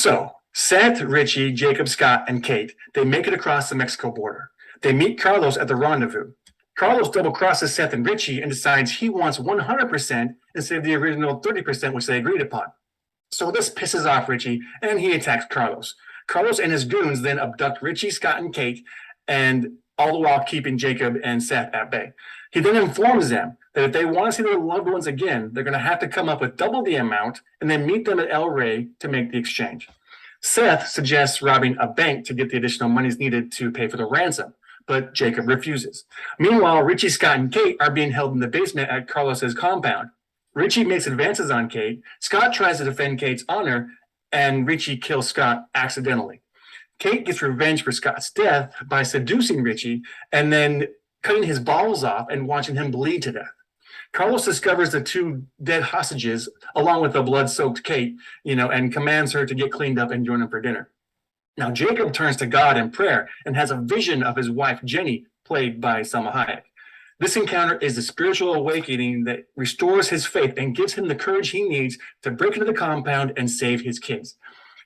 So Seth, Richie, Jacob, Scott, and Kate, they make it across the Mexico border. They meet Carlos at the rendezvous. Carlos double crosses Seth and Richie and decides he wants 100% instead of the original 30% which they agreed upon. So this pisses off Richie and he attacks Carlos. Carlos and his goons then abduct Richie, Scott, and Kate, and all the while keeping Jacob and Seth at bay. He then informs them that if they want to see their loved ones again, they're going to have to come up with double the amount and then meet them at El Rey to make the exchange. Seth suggests robbing a bank to get the additional monies needed to pay for the ransom, but Jacob refuses. Meanwhile, Richie, Scott, and Kate are being held in the basement at Carlos's compound. Richie makes advances on Kate. Scott tries to defend Kate's honor, and Richie kills Scott accidentally. Kate gets revenge for Scott's death by seducing Richie and then cutting his balls off and watching him bleed to death. Carlos discovers the two dead hostages along with the blood-soaked Kate, and commands her to get cleaned up and join him for dinner. Now, Jacob turns to God in prayer and has a vision of his wife, Jenny, played by Salma Hayek. This encounter is the spiritual awakening that restores his faith and gives him the courage he needs to break into the compound and save his kids.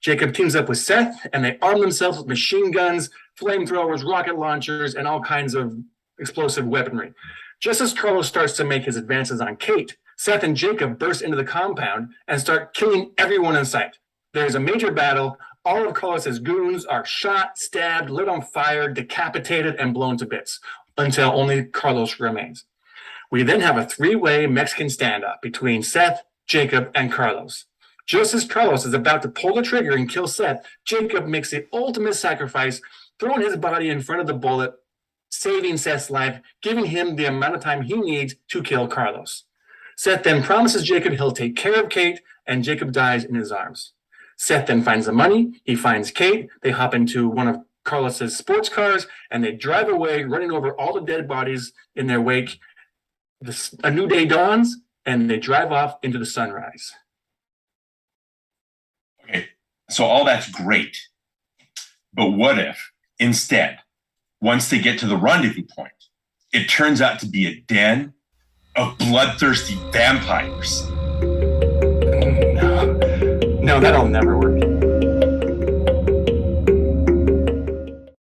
Jacob teams up with Seth, and they arm themselves with machine guns, flamethrowers, rocket launchers, and all kinds of explosive weaponry. Just as Carlos starts to make his advances on Kate, Seth and Jacob burst into the compound and start killing everyone in sight. There's a major battle. All of Carlos's goons are shot, stabbed, lit on fire, decapitated, and blown to bits, until only Carlos remains. We then have a three-way Mexican standoff between Seth, Jacob, and Carlos. Just as Carlos is about to pull the trigger and kill Seth, Jacob makes the ultimate sacrifice, throwing his body in front of the bullet, saving Seth's life, giving him the amount of time he needs to kill Carlos. Seth then promises Jacob he'll take care of Kate, and Jacob dies in his arms. Seth then finds the money, he finds Kate, they hop into one of Carlos's sports cars, and they drive away, running over all the dead bodies in their wake. A new day dawns, and they drive off into the sunrise. Okay, so all that's great. But what if, instead, once they get to the rendezvous point, it turns out to be a den of bloodthirsty vampires? No, that'll never work.